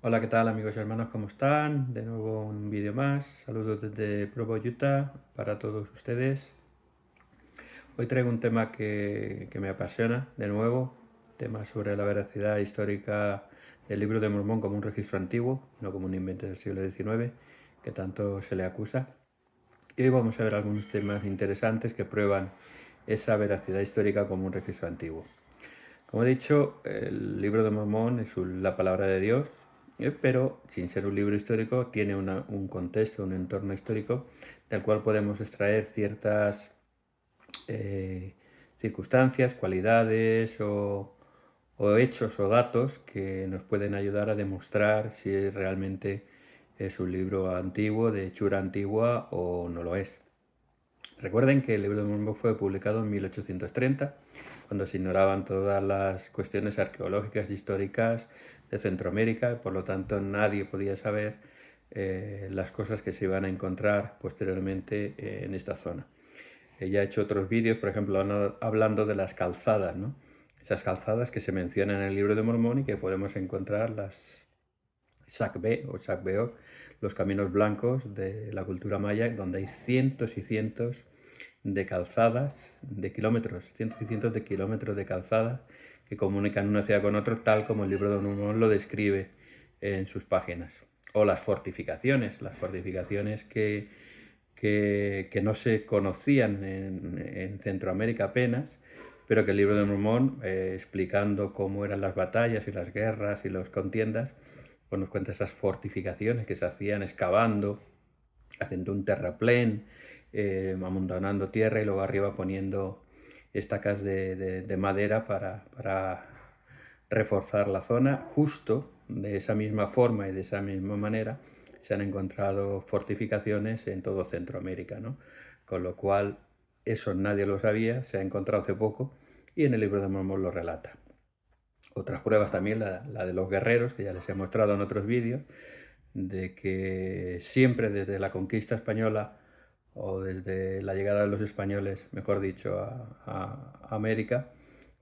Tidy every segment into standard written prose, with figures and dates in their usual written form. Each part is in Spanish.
Hola, ¿qué tal amigos y hermanos? ¿Cómo están? De nuevo un vídeo más. Saludos desde Provo, Utah para todos ustedes. Hoy traigo un tema que me apasiona, de nuevo, tema sobre la veracidad histórica del Libro de Mormón como un registro antiguo, no como un invento del siglo XIX, que tanto se le acusa. Y hoy vamos a ver algunos temas interesantes que prueban esa veracidad histórica como un registro antiguo. Como he dicho, el Libro de Mormón es la palabra de Dios, pero sin ser un libro histórico tiene un contexto, un entorno histórico del cual podemos extraer ciertas eh, circunstancias, cualidades o hechos o datos que nos pueden ayudar a demostrar si realmente es un libro antiguo, de hechura antigua o no lo es. Recuerden que el Libro de Mormón fue publicado en 1830, cuando se ignoraban todas las cuestiones arqueológicas y históricas de Centroamérica, por lo tanto nadie podía saber las cosas que se iban a encontrar posteriormente en esta zona. Ya he hecho otros vídeos, por ejemplo, hablando de las calzadas, ¿no? Esas calzadas que se mencionan en el Libro de Mormón y que podemos encontrar las Shakbe o Shakbeo, los caminos blancos de la cultura maya, donde hay cientos y cientos de calzadas, de kilómetros, cientos y cientos de kilómetros de calzadas que comunican una ciudad con otra, tal como el Libro de Mormón lo describe en sus páginas. O las fortificaciones que no se conocían en Centroamérica apenas, pero que el Libro de Mormón, explicando cómo eran las batallas y las guerras y las contiendas, pues nos cuenta esas fortificaciones que se hacían excavando, haciendo un terraplén, amontonando tierra y luego arriba poniendo estacas de madera para reforzar la zona. Justo de esa misma forma y de esa misma manera se han encontrado fortificaciones en todo Centroamérica, ¿no? Con lo cual eso nadie lo sabía, se ha encontrado hace poco y en el Libro de Mormón lo relata. Otras pruebas también, la de los guerreros, que ya les he mostrado en otros vídeos, de que siempre desde la conquista española o desde la llegada de los españoles, mejor dicho, a América,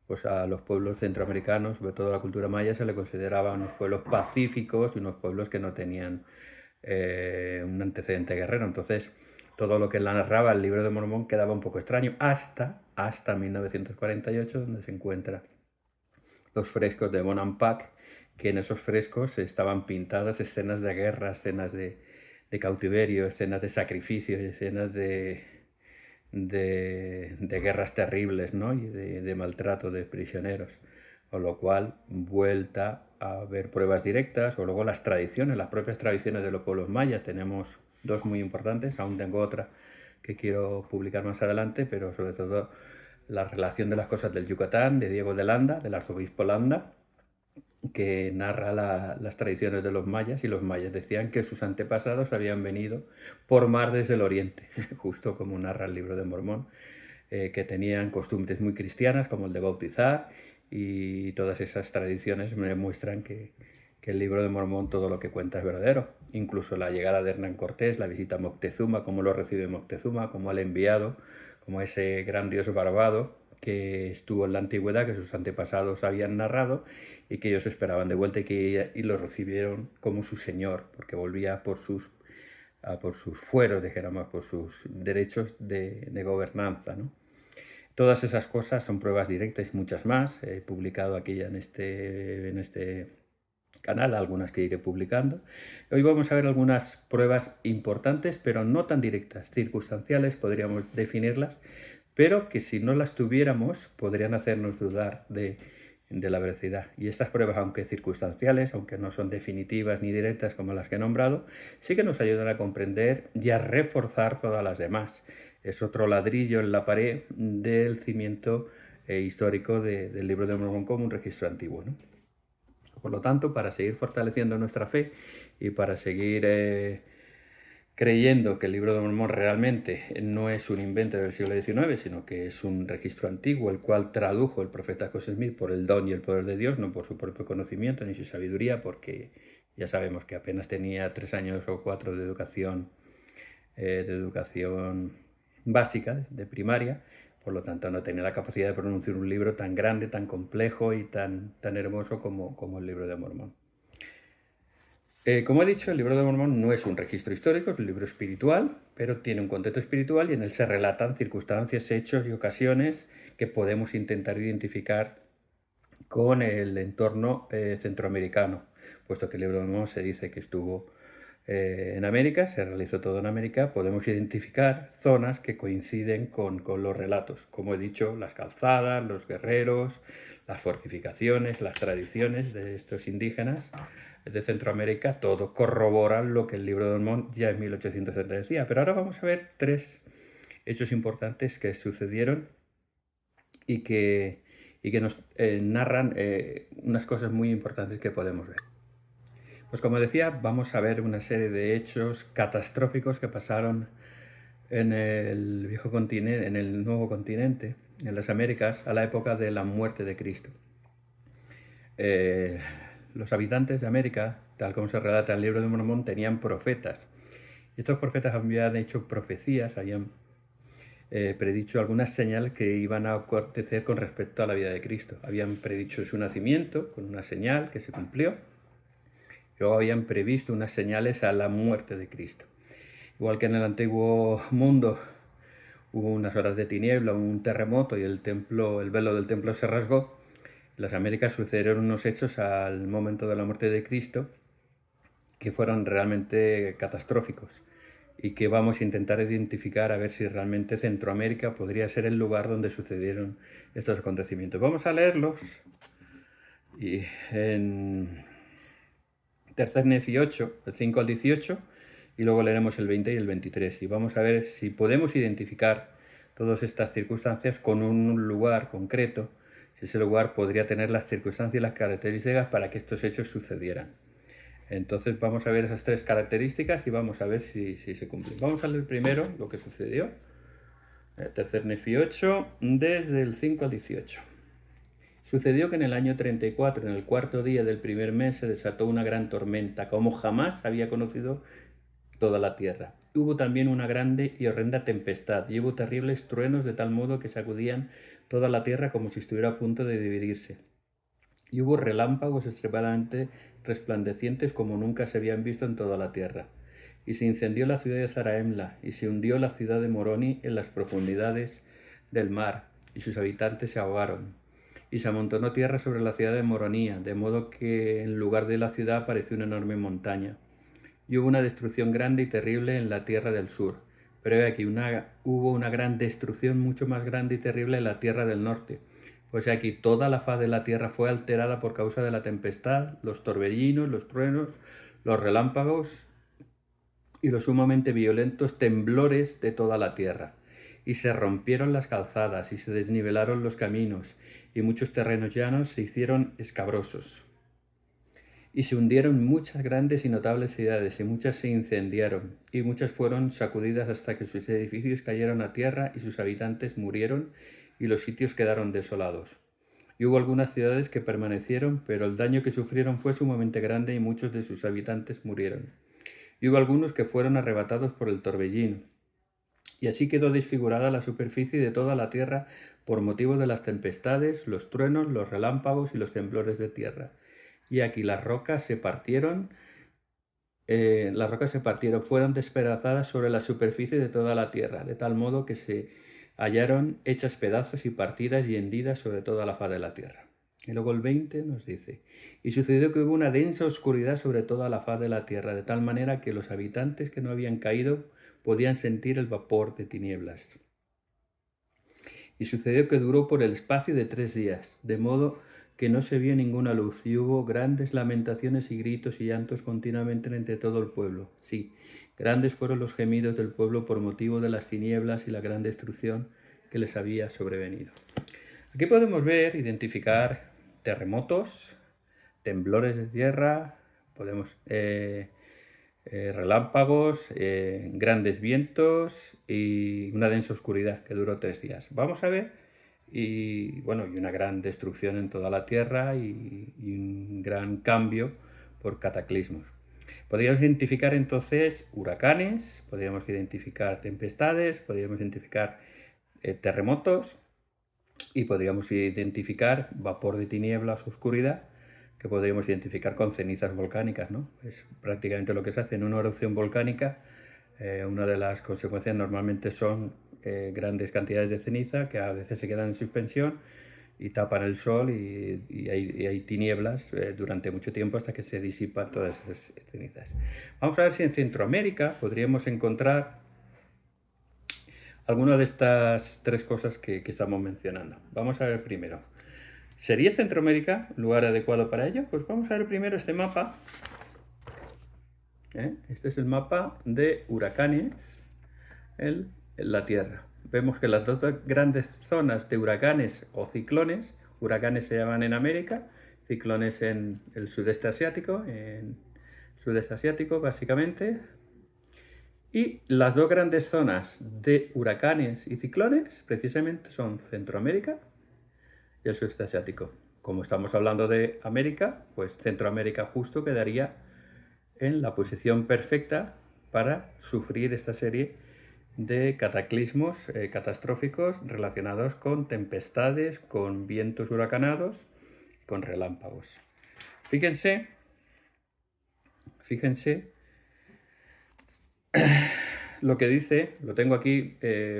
pues a los pueblos centroamericanos, sobre todo la cultura maya, se le consideraban unos pueblos pacíficos y unos pueblos que no tenían un antecedente guerrero. Entonces, todo lo que la narraba el Libro de Mormón quedaba un poco extraño, hasta 1948, donde se encuentra los frescos de Bonampak, que en esos frescos estaban pintadas escenas de guerra, escenas de cautiverio, escenas de sacrificios, escenas de guerras terribles, ¿no? Y de maltrato de prisioneros. Con lo cual, vuelta a ver pruebas directas, o luego las tradiciones, las propias tradiciones de los pueblos mayas. Tenemos dos muy importantes, aún tengo otra que quiero publicar más adelante, pero sobre todo la relación de las cosas del Yucatán, de Diego de Landa, del arzobispo Landa, que narra las tradiciones de los mayas, y los mayas decían que sus antepasados habían venido por mar desde el oriente, justo como narra el Libro de Mormón, que tenían costumbres muy cristianas como el de bautizar, y todas esas tradiciones me muestran que el Libro de Mormón todo lo que cuenta es verdadero. Incluso la llegada de Hernán Cortés, la visita a Moctezuma, cómo lo recibe Moctezuma, cómo al enviado, como ese gran dios barbado que estuvo en la antigüedad, que sus antepasados habían narrado y que ellos esperaban de vuelta y lo recibieron como su señor, porque volvía por sus fueros, dijéramos, por sus derechos de gobernanza, ¿no? Todas esas cosas son pruebas directas y muchas más. He publicado aquí ya en este canal algunas que iré publicando. Hoy vamos a ver algunas pruebas importantes, pero no tan directas, circunstanciales, podríamos definirlas, pero que si no las tuviéramos podrían hacernos dudar de la veracidad. Y estas pruebas, aunque circunstanciales, aunque no son definitivas ni directas como las que he nombrado, sí que nos ayudan a comprender y a reforzar todas las demás. Es otro ladrillo en la pared del cimiento histórico del Libro de Mormón como un registro antiguo, ¿no? Por lo tanto, para seguir fortaleciendo nuestra fe y para seguir creyendo que el Libro de Mormón realmente no es un invento del siglo XIX, sino que es un registro antiguo, el cual tradujo el profeta José Smith por el don y el poder de Dios, no por su propio conocimiento ni su sabiduría, porque ya sabemos que apenas tenía 3 años o 4 de educación básica, de primaria, por lo tanto no tenía la capacidad de pronunciar un libro tan grande, tan complejo y tan hermoso como el Libro de Mormón. Como he dicho, el Libro de Mormón no es un registro histórico, es un libro espiritual, pero tiene un contexto espiritual y en él se relatan circunstancias, hechos y ocasiones que podemos intentar identificar con el entorno centroamericano, puesto que el Libro de Mormón se dice que estuvo en América, se realizó todo en América, podemos identificar zonas que coinciden con los relatos, como he dicho, las calzadas, los guerreros, las fortificaciones, las tradiciones de estos indígenas de Centroamérica, todo corrobora lo que el Libro de Mormón ya en 1870 decía. Pero ahora vamos a ver 3 hechos importantes que sucedieron y que nos narran unas cosas muy importantes que podemos ver. Pues como decía, vamos a ver una serie de hechos catastróficos que pasaron en el viejo continente, en el nuevo continente, en las Américas, a la época de la muerte de Cristo. Los habitantes de América, tal como se relata en el Libro de Mormón, tenían profetas. Y estos profetas habían hecho profecías, habían predicho algunas señales que iban a acontecer con respecto a la vida de Cristo. Habían predicho su nacimiento con una señal que se cumplió. Luego habían previsto unas señales a la muerte de Cristo. Igual que en el antiguo mundo hubo unas horas de tiniebla, un terremoto y el velo del templo se rasgó, en las Américas sucedieron unos hechos al momento de la muerte de Cristo que fueron realmente catastróficos y que vamos a intentar identificar a ver si realmente Centroamérica podría ser el lugar donde sucedieron estos acontecimientos. Vamos a leerlos y en Tercer Nefi 8, el 5 al 18, y luego leeremos el 20 y el 23. Y vamos a ver si podemos identificar todas estas circunstancias con un lugar concreto, si ese lugar podría tener las circunstancias y las características para que estos hechos sucedieran. Entonces vamos a ver esas 3 características y vamos a ver si se cumplen. Vamos a leer primero lo que sucedió. Tercer Nefi 8, desde el 5 al 18. Sucedió que en el año 34, en el cuarto día del primer mes, se desató una gran tormenta, como jamás había conocido toda la tierra. Hubo también una grande y horrenda tempestad, y hubo terribles truenos de tal modo que sacudían toda la tierra como si estuviera a punto de dividirse. Y hubo relámpagos extremadamente resplandecientes como nunca se habían visto en toda la tierra. Y se incendió la ciudad de Zarahemla, y se hundió la ciudad de Moroni en las profundidades del mar, y sus habitantes se ahogaron. Y se amontonó tierra sobre la ciudad de Moronía, de modo que en lugar de la ciudad apareció una enorme montaña. Y hubo una destrucción grande y terrible en la tierra del sur. Pero aquí hubo una gran destrucción mucho más grande y terrible en la tierra del norte. Pues aquí toda la faz de la tierra fue alterada por causa de la tempestad, los torbellinos, los truenos, los relámpagos y los sumamente violentos temblores de toda la tierra. Y se rompieron las calzadas y se desnivelaron los caminos, y muchos terrenos llanos se hicieron escabrosos. Y se hundieron muchas grandes y notables ciudades, y muchas se incendiaron, y muchas fueron sacudidas hasta que sus edificios cayeron a tierra y sus habitantes murieron, y los sitios quedaron desolados. Y hubo algunas ciudades que permanecieron, pero el daño que sufrieron fue sumamente grande y muchos de sus habitantes murieron. Y hubo algunos que fueron arrebatados por el torbellino. Y así quedó desfigurada la superficie de toda la tierra por motivo de las tempestades, los truenos, los relámpagos y los temblores de tierra. Y aquí las rocas se partieron, fueron despedazadas sobre la superficie de toda la tierra, de tal modo que se hallaron hechas pedazos y partidas y hendidas sobre toda la faz de la tierra. Y luego el 20 nos dice, y sucedió que hubo una densa oscuridad sobre toda la faz de la tierra, de tal manera que los habitantes que no habían caído podían sentir el vapor de tinieblas. Y sucedió que duró por el espacio de 3 días, de modo que no se vio ninguna luz, y hubo grandes lamentaciones y gritos y llantos continuamente entre todo el pueblo. Sí, grandes fueron los gemidos del pueblo por motivo de las tinieblas y la gran destrucción que les había sobrevenido. Aquí podemos ver, identificar terremotos, temblores de tierra, relámpagos, grandes vientos y una densa oscuridad que duró 3 días. Vamos a ver, y una gran destrucción en toda la tierra y un gran cambio por cataclismos. Podríamos identificar entonces huracanes, podríamos identificar tempestades, podríamos identificar terremotos y podríamos identificar vapor de tinieblas, oscuridad, que podríamos identificar con cenizas volcánicas, ¿no? Es prácticamente lo que se hace en una erupción volcánica. Una de las consecuencias normalmente son grandes cantidades de ceniza que a veces se quedan en suspensión y tapan el sol y hay tinieblas durante mucho tiempo hasta que se disipan todas esas cenizas. Vamos a ver si en Centroamérica podríamos encontrar alguna de estas tres cosas que estamos mencionando. Vamos a ver primero. ¿Sería Centroamérica lugar adecuado para ello? Pues vamos a ver primero este mapa. Este es el mapa de huracanes en la Tierra. Vemos que las dos grandes zonas de huracanes o ciclones, huracanes se llaman en América, ciclones en el sudeste asiático, básicamente. Y las dos grandes zonas de huracanes y ciclones precisamente son Centroamérica y el sudeste asiático. Como estamos hablando de América, pues Centroamérica justo quedaría en la posición perfecta para sufrir esta serie de cataclismos catastróficos relacionados con tempestades, con vientos huracanados, con relámpagos. Fíjense lo que dice, lo tengo aquí,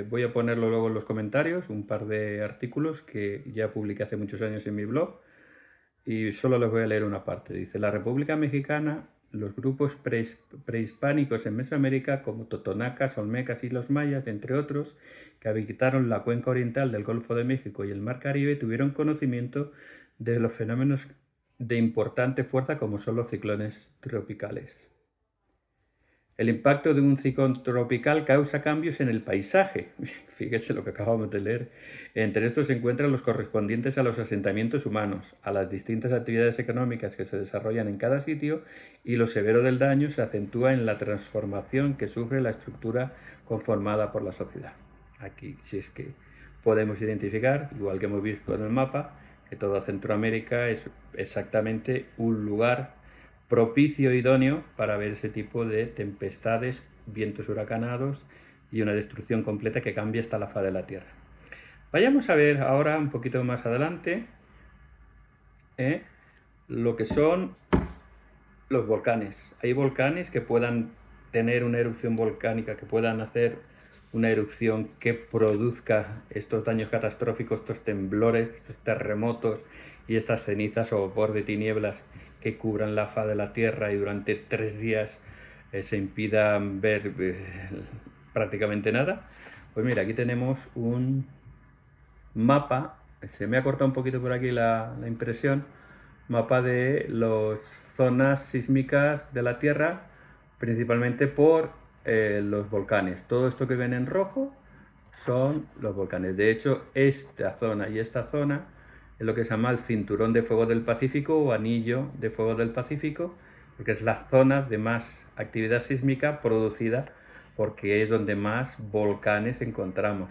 voy a ponerlo luego en los comentarios, un par de artículos que ya publiqué hace muchos años en mi blog y solo les voy a leer una parte. Dice: la República Mexicana, los grupos prehispánicos en Mesoamérica como totonacas, olmecas y los mayas, entre otros, que habitaron la cuenca oriental del Golfo de México y el Mar Caribe, tuvieron conocimiento de los fenómenos de importante fuerza como son los ciclones tropicales. El impacto de un ciclón tropical causa cambios en el paisaje. Fíjese lo que acabamos de leer. Entre estos se encuentran los correspondientes a los asentamientos humanos, a las distintas actividades económicas que se desarrollan en cada sitio, y lo severo del daño se acentúa en la transformación que sufre la estructura conformada por la sociedad. Aquí, si es que podemos identificar, igual que hemos visto en el mapa, que toda Centroamérica es exactamente un lugar propicio, idóneo para ver ese tipo de tempestades, vientos huracanados y una destrucción completa que cambia hasta la faz de la Tierra. Vayamos a ver ahora un poquito más adelante lo que son los volcanes. Hay volcanes que puedan tener una erupción volcánica, que puedan hacer una erupción que produzca estos daños catastróficos, estos temblores, estos terremotos y estas cenizas o vapor de tinieblas que cubran la faz de la Tierra y durante 3 días se impida ver prácticamente nada. Pues mira, aquí tenemos un mapa, se me ha cortado un poquito por aquí la impresión, mapa de las zonas sísmicas de la Tierra, principalmente por los volcanes. Todo esto que ven en rojo son los volcanes. De hecho, esta zona y esta zona es lo que se llama el cinturón de fuego del Pacífico o anillo de fuego del Pacífico, porque es la zona de más actividad sísmica producida, porque es donde más volcanes encontramos.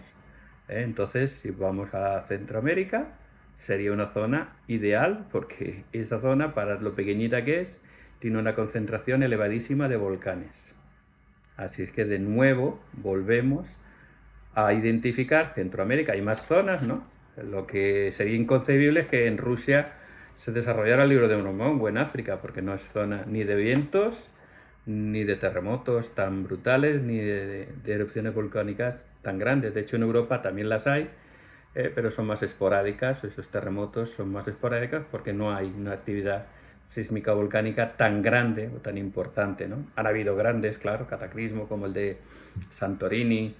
Entonces, si vamos a Centroamérica, sería una zona ideal, porque esa zona, para lo pequeñita que es, tiene una concentración elevadísima de volcanes. Así es que de nuevo volvemos a identificar Centroamérica. Hay más zonas, ¿no? Lo que sería inconcebible es que en Rusia se desarrollara el libro de Mormón o en África, porque no es zona ni de vientos, ni de terremotos tan brutales, ni de erupciones volcánicas tan grandes. De hecho, en Europa también las hay, pero son más esporádicas. Esos terremotos son más esporádicos porque no hay una actividad sísmica volcánica tan grande o tan importante, ¿no? Han habido grandes, claro, cataclismos como el de Santorini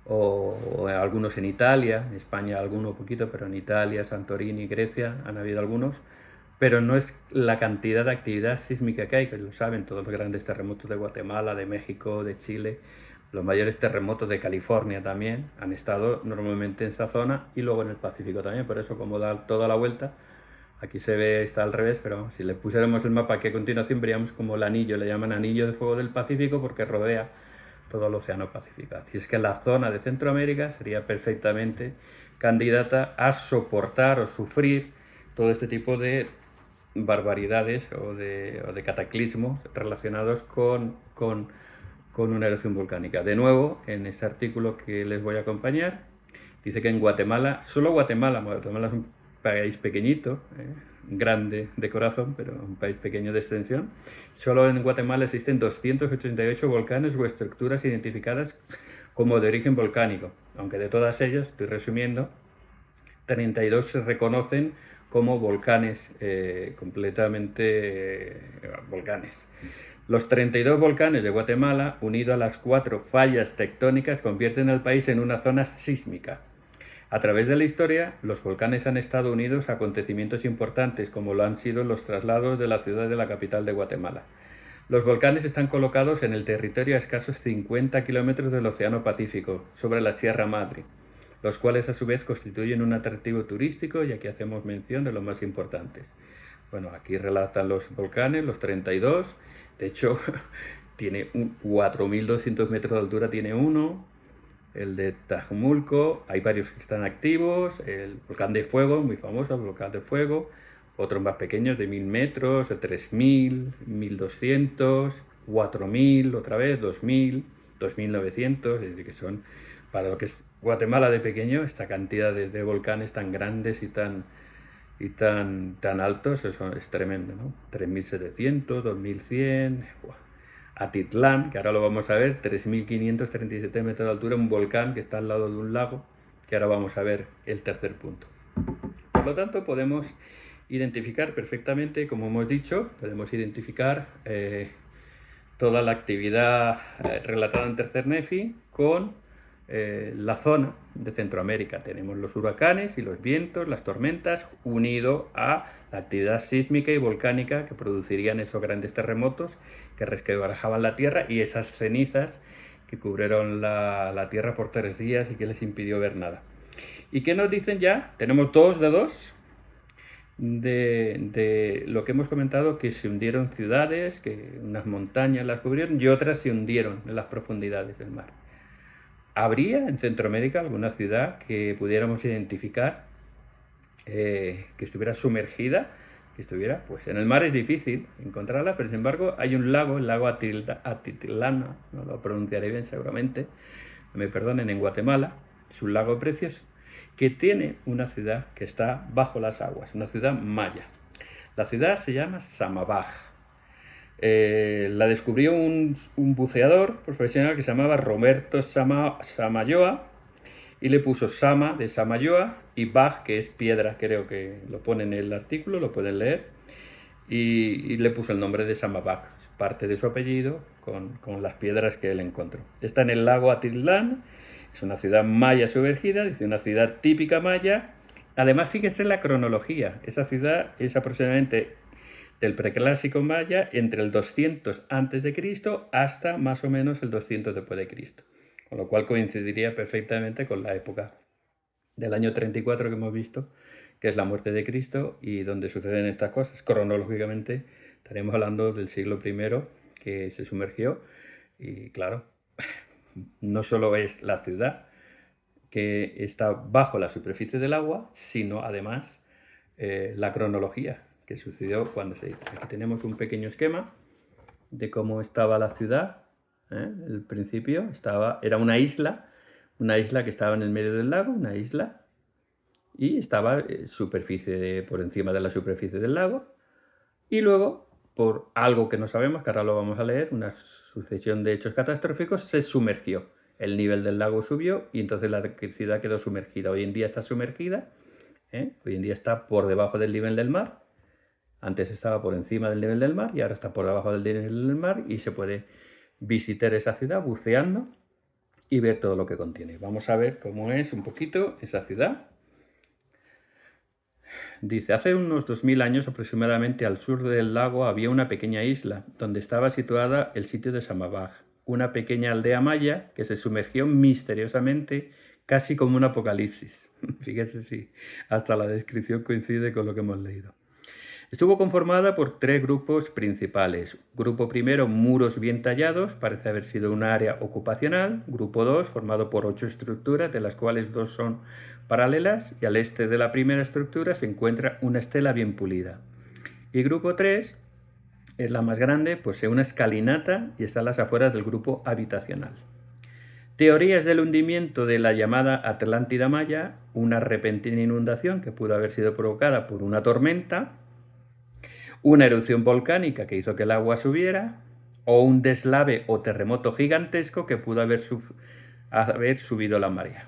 o algunos en Italia, en España algunos poquito, pero en Italia, Santorini, Grecia han habido algunos, pero no es la cantidad de actividad sísmica que hay, que lo saben todos los grandes terremotos de Guatemala, de México, de Chile, los mayores terremotos de California también han estado normalmente en esa zona y luego en el Pacífico también. Por eso, como da toda la vuelta, aquí se ve, está al revés, pero si le pusiéramos el mapa aquí a continuación veríamos como el anillo, le llaman anillo de fuego del Pacífico porque rodea todo el océano Pacífico. Así es que la zona de Centroamérica sería perfectamente candidata a soportar o sufrir todo este tipo de barbaridades o de cataclismos relacionados con una erupción volcánica. De nuevo, en este artículo que les voy a acompañar, dice que en Guatemala, solo Guatemala es un país pequeñito, grande de corazón, pero un país pequeño de extensión. Solo en Guatemala existen 288 volcanes o estructuras identificadas como de origen volcánico, aunque de todas ellas, estoy resumiendo, 32 se reconocen como volcanes, completamente volcanes. Los 32 volcanes de Guatemala, unidos a las 4 fallas tectónicas, convierten al país en una zona sísmica. A través de la historia, los volcanes han estado unidos a acontecimientos importantes, como lo han sido los traslados de la ciudad de la capital de Guatemala. Los volcanes están colocados en el territorio a escasos 50 kilómetros del Océano Pacífico, sobre la Sierra Madre, los cuales a su vez constituyen un atractivo turístico, y aquí hacemos mención de los más importantes. Bueno, aquí relatan los volcanes, los 32, de hecho tiene 4.200 metros de altura, tiene uno. El de Tajumulco, hay varios que están activos, el volcán de fuego, muy famoso, el volcán de fuego, otros más pequeños de 1.000 metros, de 3.000, 1.200, 4.000, otra vez, 2.000, 2.900, es decir, que son, para lo que es Guatemala de pequeño, esta cantidad de volcanes tan grandes y tan altos, eso es tremendo, ¿no? 3.700, 2.100, Atitlán, que ahora lo vamos a ver, 3.537 metros de altura, un volcán que está al lado de un lago, que ahora vamos a ver el tercer punto. Por lo tanto, podemos identificar perfectamente, como hemos dicho, podemos identificar toda la actividad relatada en Tercer Nefi con la zona de Centroamérica. Tenemos los huracanes y los vientos, las tormentas, unido a la actividad sísmica y volcánica que producirían esos grandes terremotos que resquebrajaban la tierra, y esas cenizas que cubrieron la tierra por 3 días y que les impidió ver nada. ¿Y qué nos dicen ya? Tenemos 2 de 2 de lo que hemos comentado, que se hundieron ciudades, que unas montañas las cubrieron y otras se hundieron en las profundidades del mar. ¿Habría en Centroamérica alguna ciudad que pudiéramos identificar que estuviera sumergida? Que estuviera, pues en el mar es difícil encontrarla, pero sin embargo hay un lago, el lago Atitlán, no lo pronunciaré bien seguramente, me perdonen, en Guatemala, es un lago precioso, que tiene una ciudad que está bajo las aguas, una ciudad maya. La ciudad se llama Samabaj. La descubrió un buceador profesional que se llamaba Roberto Samayoa, y le puso Sama de Samayoa y Baj, que es piedra, creo que lo pone en el artículo, lo pueden leer, y le puso el nombre de Samabaj, parte de su apellido, con las piedras que él encontró. Está en el lago Atitlán, es una ciudad maya sumergida, dice una ciudad típica maya. Además, fíjense en la cronología, esa ciudad es aproximadamente del preclásico maya, entre el 200 a.C. hasta más o menos el 200 después de Cristo. Con lo cual coincidiría perfectamente con la época del año 34 que hemos visto, que es la muerte de Cristo, y donde suceden estas cosas. Cronológicamente estaremos hablando del siglo I, que se sumergió, y claro, no solo es la ciudad que está bajo la superficie del agua, sino además la cronología que sucedió cuando se hizo. Aquí tenemos un pequeño esquema de cómo estaba la ciudad. El principio era una isla que estaba en el medio del lago, una isla, y estaba por encima de la superficie del lago, y luego, por algo que no sabemos, que ahora lo vamos a leer, una sucesión de hechos catastróficos, se sumergió. El nivel del lago subió y entonces la ciudad quedó sumergida. Hoy en día está sumergida, hoy en día está por debajo del nivel del mar. Antes estaba por encima del nivel del mar y ahora está por debajo del nivel del mar, y se puede visitar esa ciudad buceando y ver todo lo que contiene. Vamos a ver cómo es un poquito esa ciudad. Dice, hace unos 2000 años aproximadamente, al sur del lago había una pequeña isla donde estaba situada el sitio de Samabaj, una pequeña aldea maya que se sumergió misteriosamente, casi como un apocalipsis. Fíjese si hasta la descripción coincide con lo que hemos leído. Estuvo conformada por 3 grupos principales. Grupo primero, muros bien tallados, parece haber sido un área ocupacional. Grupo 2, formado por 8 estructuras, de las cuales 2 son paralelas, y al este de la primera estructura se encuentra una estela bien pulida. Y grupo 3 es la más grande, posee una escalinata y está a las afueras del grupo habitacional. Teorías del hundimiento de la llamada Atlántida Maya, una repentina inundación que pudo haber sido provocada por una tormenta, una erupción volcánica que hizo que el agua subiera, o un deslave o terremoto gigantesco que pudo haber subido la marea.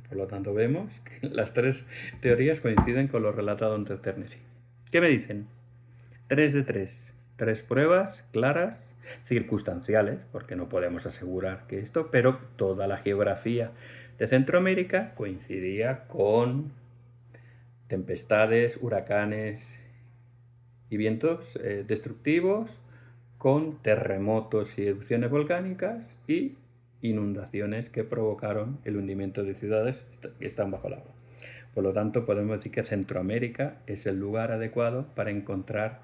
Por lo tanto, vemos que las tres teorías coinciden con lo relatado en Ternesi. ¿Qué me dicen? 3 de 3. 3 pruebas claras, circunstanciales, porque no podemos asegurar que esto, pero toda la geografía de Centroamérica coincidía con tempestades, huracanes y vientos destructivos, con terremotos y erupciones volcánicas y inundaciones que provocaron el hundimiento de ciudades que están bajo el agua. Por lo tanto, podemos decir que Centroamérica es el lugar adecuado para encontrar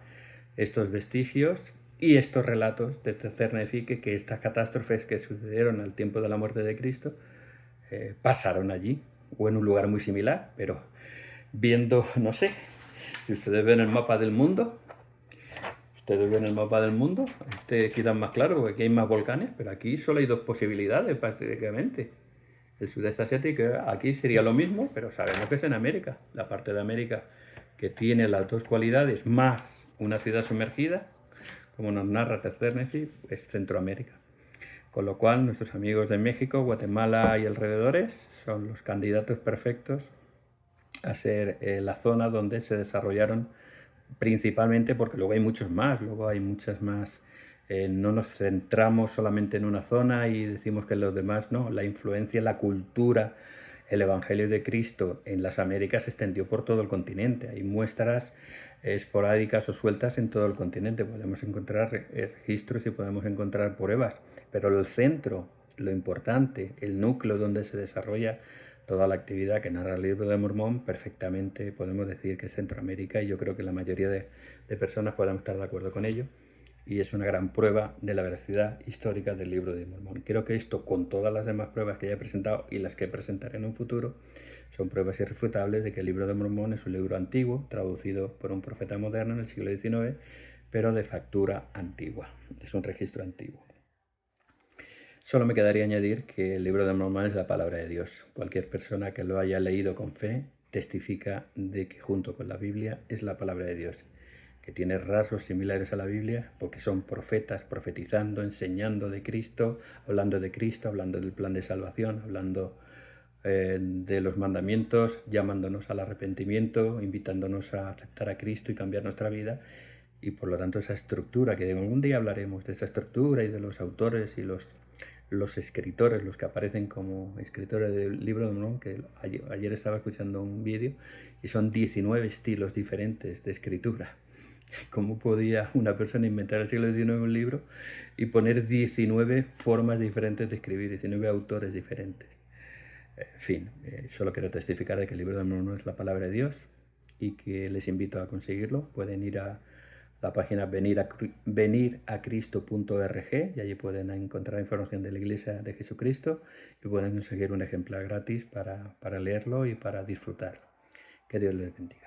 estos vestigios y estos relatos de Ternesi, que estas catástrofes que sucedieron al tiempo de la muerte de Cristo pasaron allí o en un lugar muy similar, pero viendo, no sé, si ustedes ven el mapa del mundo, quedan más claro porque aquí hay más volcanes, pero aquí solo hay 2 posibilidades prácticamente. El sudeste asiático, aquí sería lo mismo, pero sabemos que es en América, la parte de América que tiene las 2 cualidades, más una ciudad sumergida, como nos narra Ternesi, es Centroamérica. Con lo cual, nuestros amigos de México, Guatemala y alrededores son los candidatos perfectos a ser la zona donde se desarrollaron principalmente, porque luego hay muchos más, no nos centramos solamente en una zona y decimos que los demás no, la influencia, la cultura, el Evangelio de Cristo en las Américas se extendió por todo el continente. Hay muestras esporádicas o sueltas en todo el continente. Podemos encontrar registros y podemos encontrar pruebas, pero el centro, lo importante, el núcleo donde se desarrolla toda la actividad que narra el Libro de Mormón, perfectamente podemos decir que es Centroamérica, y yo creo que la mayoría de personas podemos estar de acuerdo con ello, y es una gran prueba de la veracidad histórica del Libro de Mormón. Creo que esto, con todas las demás pruebas que ya he presentado y las que presentaré en un futuro, son pruebas irrefutables de que el Libro de Mormón es un libro antiguo, traducido por un profeta moderno en el siglo XIX, pero de factura antigua. Es un registro antiguo. Solo me quedaría añadir que el Libro de Mormón es la palabra de Dios. Cualquier persona que lo haya leído con fe testifica de que junto con la Biblia es la palabra de Dios, que tiene rasgos similares a la Biblia porque son profetas profetizando, enseñando de Cristo, hablando del plan de salvación, hablando de los mandamientos, llamándonos al arrepentimiento, invitándonos a aceptar a Cristo y cambiar nuestra vida. Y por lo tanto esa estructura, que algún día hablaremos de esa estructura y de los autores y los escritores, los que aparecen como escritores del Libro de Mormón, que ayer estaba escuchando un vídeo y son 19 estilos diferentes de escritura. ¿Cómo podía una persona inventar el siglo XIX un libro y poner 19 formas diferentes de escribir, 19 autores diferentes? En fin, solo quiero testificar de que el Libro de Mormón es la palabra de Dios y que les invito a conseguirlo. Pueden ir a la página veniracristo.org y allí pueden encontrar información de la Iglesia de Jesucristo y pueden conseguir un ejemplar gratis para leerlo y para disfrutarlo. Que Dios les bendiga.